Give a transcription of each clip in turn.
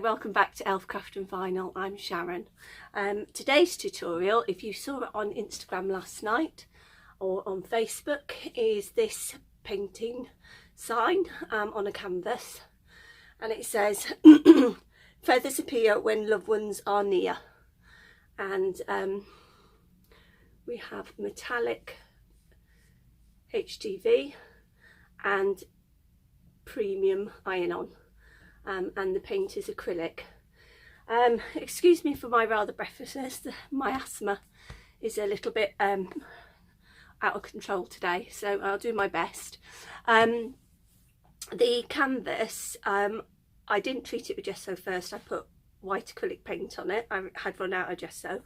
welcome back to Elfcraft and Vinyl. I'm Sharon. Today's tutorial, if you saw it on Instagram last night or on Facebook, is this painting sign on a canvas, and it says feathers appear when loved ones are near, and we have metallic HTV and premium iron-on. And the paint is acrylic. Excuse me for my rather breathlessness. My asthma is a little bit out of control today, so I'll do my best. The canvas, I didn't treat it with gesso first. I put white acrylic paint on it. I had run out of gesso.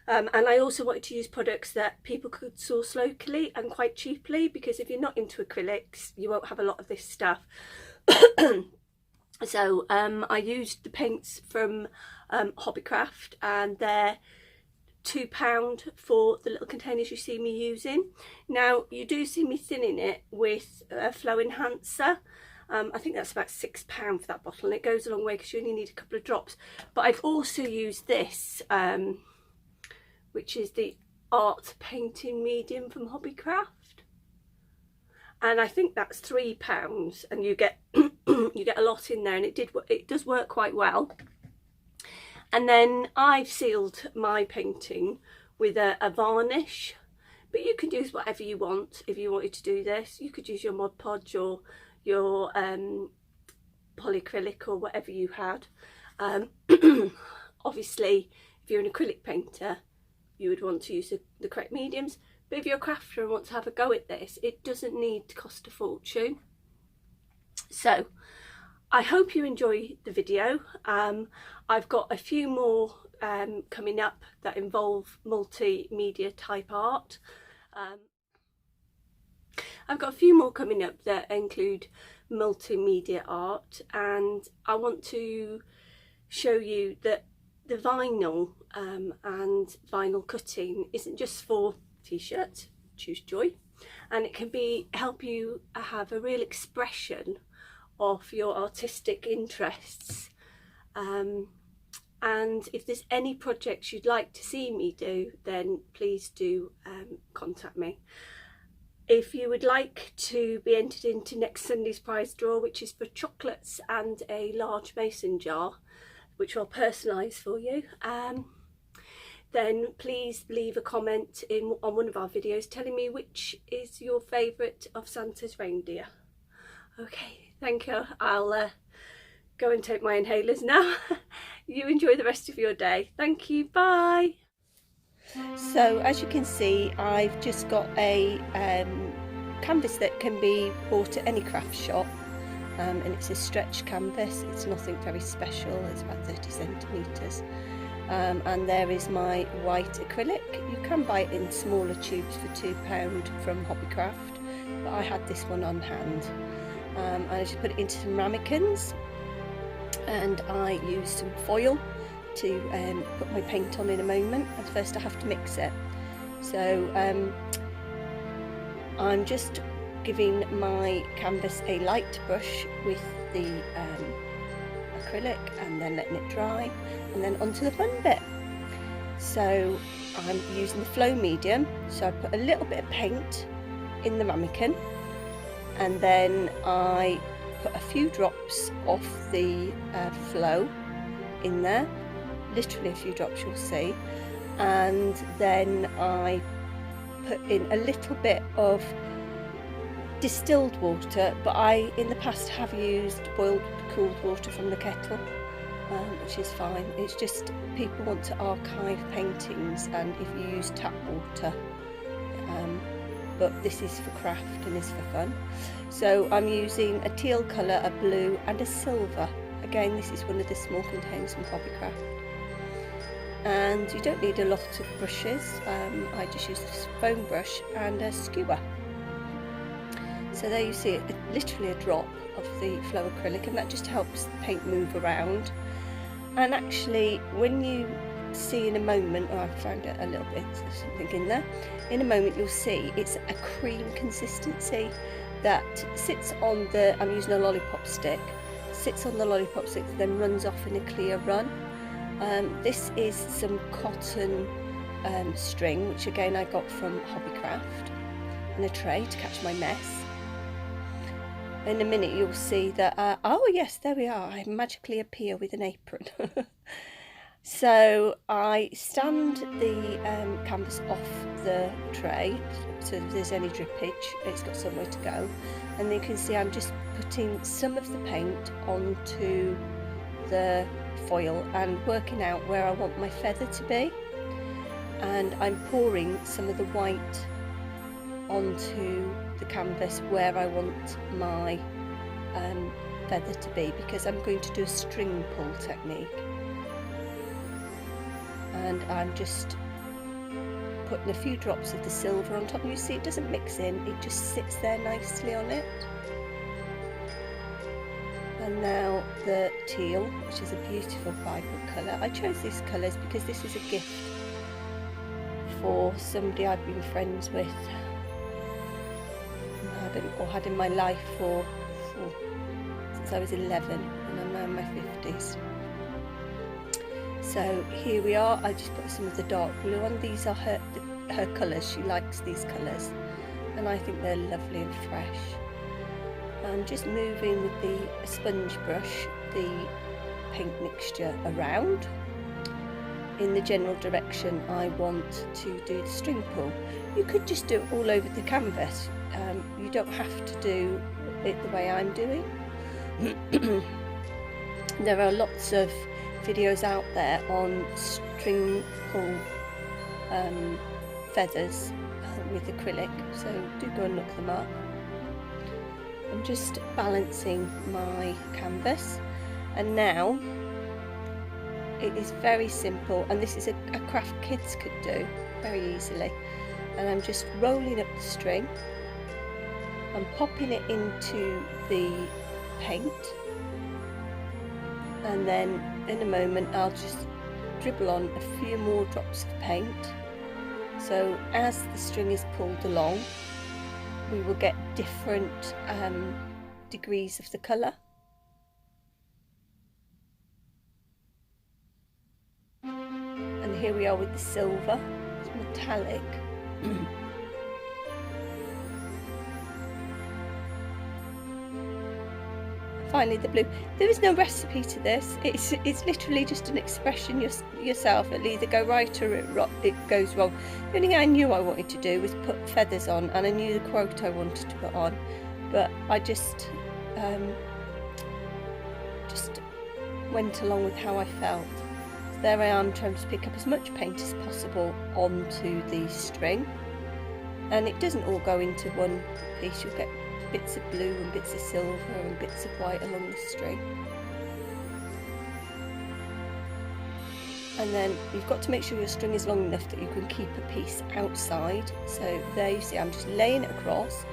And I also wanted to use products that people could source locally and quite cheaply, because if you're not into acrylics, you won't have a lot of this stuff. So I used the paints from Hobbycraft, and they're £2 for the little containers you see me using. Now you do see me thinning it with a flow enhancer. I think that's about £6 for that bottle, and it goes a long way because you only need a couple of drops. But I've also used this, which is the art painting medium from Hobbycraft. And I think that's £3, and you get you get a lot in there, and it does work quite well. And then I've sealed my painting with a varnish, but you can use whatever you want. If you wanted to do this, you could use your Mod Podge or your polyacrylic or whatever you had. Obviously, if you're an acrylic painter, you would want to use the correct mediums. But if you're a crafter and want to have a go at this, it doesn't need to cost a fortune. So I hope you enjoy the video. I've got a few more coming up that involve multimedia type art. I've got a few more coming up that include multimedia art, and I want to show you that the vinyl and vinyl cutting isn't just for t-shirts, choose joy, and it can help you have a real expression of your artistic interests. And if there's any projects you'd like to see me do, then please do contact me. If you would like to be entered into next Sunday's prize draw, which is for chocolates and a large mason jar, which I'll personalise for you, then please leave a comment on one of our videos telling me which is your favourite of Santa's reindeer. Okay, thank you. I'll go and take my inhalers now. You enjoy the rest of your day. Thank you, bye. So as you can see, I've just got a canvas that can be bought at any craft shop, and it's a stretch canvas. It's nothing very special, it's about 30 centimetres. And there is my white acrylic. You can buy it in smaller tubes for £2 from Hobbycraft, but I had this one on hand. And I just put it into some ramekins, and I used some foil to put my paint on in a moment. And first I have to mix it. So I'm just giving my canvas a light brush with the acrylic, and then letting it dry, and then onto the fun bit. So I'm using the flow medium, so I put a little bit of paint in the ramekin, and then I put a few drops of the flow in there, literally a few drops, you'll see, and then I put in a little bit of distilled water, but I in the past have used boiled cooled water from the kettle, which is fine. It's just people want to archive paintings, and if you use tap water, but this is for craft and is for fun. So I'm using a teal colour, a blue and a silver. Again, this is one of the small containers from Hobbycraft. And you don't need a lot of brushes. I just use this foam brush and a skewer. So there you see it, literally a drop of the flow acrylic, and that just helps the paint move around. And actually, when you see in a moment, I found it a little bit, there's something in there. In a moment you'll see it's a cream consistency that sits on the, I'm using a lollipop stick, sits on the lollipop stick, then runs off in a clear run. This is some cotton string, which again I got from Hobbycraft, in a tray to catch my mess. In a minute you'll see that, oh yes, there we are, I magically appear with an apron. So I stand the canvas off the tray, so if there's any drippage, it's got somewhere to go. And you can see I'm just putting some of the paint onto the foil and working out where I want my feather to be. And I'm pouring some of the white onto the canvas where I want my feather to be, because I'm going to do a string pull technique. And I'm just putting a few drops of the silver on top. You see it doesn't mix in, it just sits there nicely on it. And now the teal, which is a beautiful vibrant colour. I chose these colours because this is a gift for somebody I've been friends with or had in my life since I was 11, and I'm now in my 50s. So here we are. I just put some of the dark blue on. These are her colours. She likes these colours, and I think they're lovely and fresh. I'm just moving with the sponge brush the paint mixture around in the general direction I want to do the string pull. You could just do it all over the canvas. You don't have to do it the way I'm doing. There are lots of videos out there on string pull feathers with acrylic, so do go and look them up. I'm just balancing my canvas, and now it is very simple, and this is a craft kids could do very easily. And I'm just rolling up the string, I'm popping it into the paint, and then in a moment I'll just dribble on a few more drops of paint, so as the string is pulled along we will get different degrees of the colour. And here we are with the silver, it's metallic. Finally the blue. There is no recipe to this. It's literally just an expression yourself. It'll either go right or it goes wrong. The only thing I knew I wanted to do was put feathers on, and I knew the quote I wanted to put on, but I just went along with how I felt. So there I am trying to pick up as much paint as possible onto the string, and it doesn't all go into one piece. You'll get bits of blue and bits of silver and bits of white along the string. And then you've got to make sure your string is long enough that you can keep a piece outside. So there you see I'm just laying it across,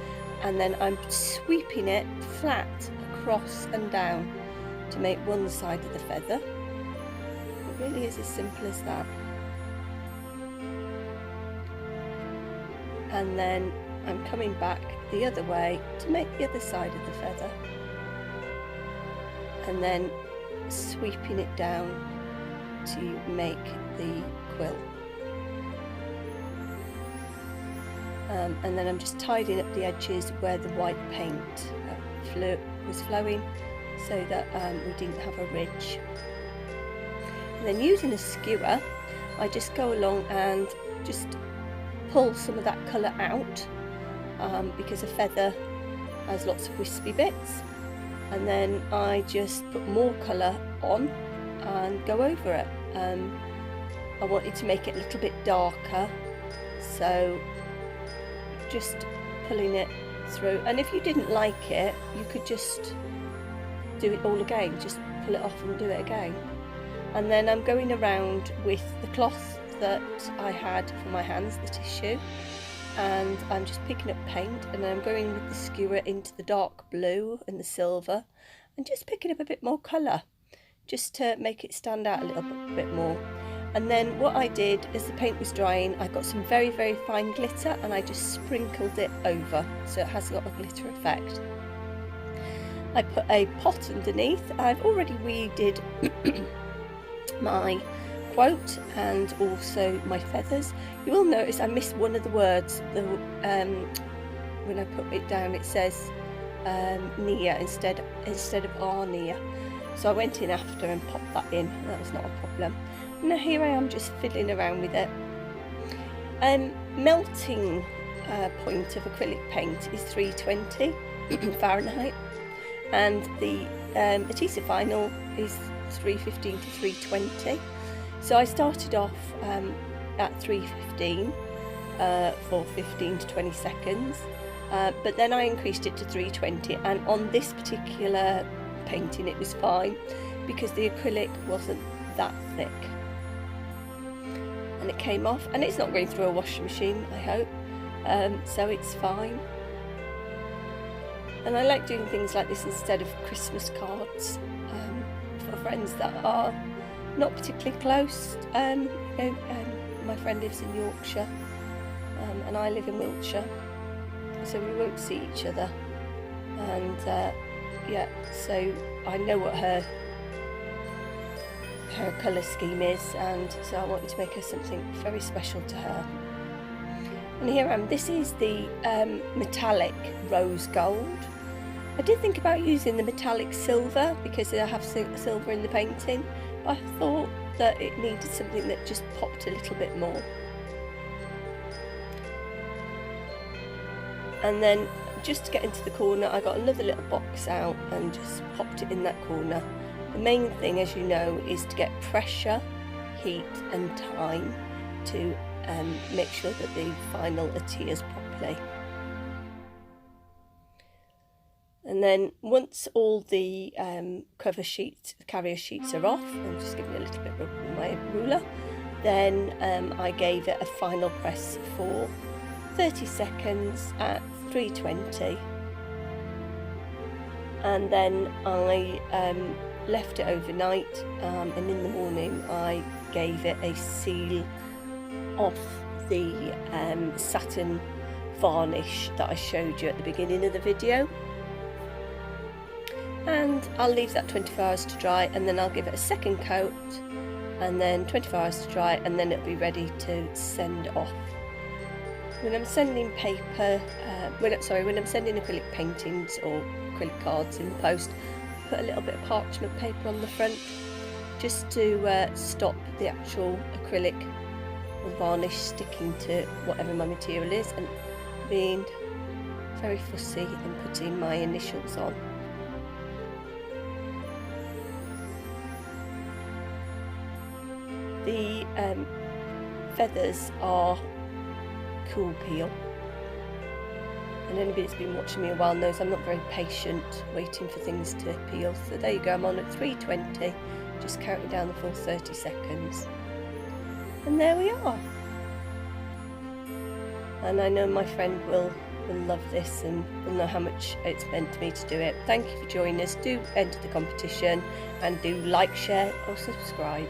and then I'm sweeping it flat across and down to make one side of the feather. It really is as simple as that. And then I'm coming back the other way to make the other side of the feather, and then sweeping it down to make the quill. And then I'm just tidying up the edges where the white paint was flowing, so that we didn't have a ridge. And then using a skewer I just go along and just pull some of that colour out, because a feather has lots of wispy bits, and then I just put more colour on and go over it. I wanted to make it a little bit darker, so just pulling it through, and if you didn't like it you could just do it all again, just pull it off and do it again. And then I'm going around with the cloth that I had for my hands, the tissue, and I'm just picking up paint, and then I'm going with the skewer into the dark blue and the silver and just picking up a bit more colour just to make it stand out a little bit more. And then what I did as the paint was drying, I got some very, very fine glitter and I just sprinkled it over so it has got a glitter effect. I put a pot underneath. I've already weeded my quote and also my feathers. You will notice I missed one of the words. When I put it down, it says near instead of are near. So I went in after and popped that in. That was not a problem. Now here I am just fiddling around with it. Melting point of acrylic paint is 320 Fahrenheit, and the adhesive vinyl is 315 to 320. So I started off at 315 for 15 to 20 seconds, but then I increased it to 320, and on this particular painting it was fine because the acrylic wasn't that thick, and it came off, and it's not going through a washing machine, I hope, so it's fine. And I like doing things like this instead of Christmas cards for friends that are not particularly close. My friend lives in Yorkshire and I live in Wiltshire, so we won't see each other, and yeah, so I know what her colour scheme is, and so I wanted to make her something very special to her. And here I am. This is the metallic rose gold. I did think about using the metallic silver because I have silver in the painting, but I thought that it needed something that just popped a little bit more. And then just to get into the corner, I got another little box out and just popped it in that corner. The main thing, as you know, is to get pressure, heat and time to make sure that the vinyl adheres properly. And then once all the cover sheets, carrier sheets are off, I'm just giving it a little bit of my ruler, then I gave it a final press for 30 seconds at 320, and then I left it overnight, and in the morning I gave it a seal off the satin varnish that I showed you at the beginning of the video, and I'll leave that 24 hours to dry, and then I'll give it a second coat and then 24 hours to dry, and then it'll be ready to send off. When I'm sending paper, when I'm sending acrylic paintings or acrylic cards in the post, I put a little bit of parchment paper on the front just to stop the actual acrylic or varnish sticking to whatever my material is, and being very fussy and putting my initials on. The feathers are cool peel, and anybody that's been watching me a while knows I'm not very patient waiting for things to peel. So there you go, I'm on at 320, just counting down the full 30 seconds, and there we are. And I know my friend will love this and will know how much it's meant to me to do it. Thank you for joining us. Do enter the competition and do like, share or subscribe.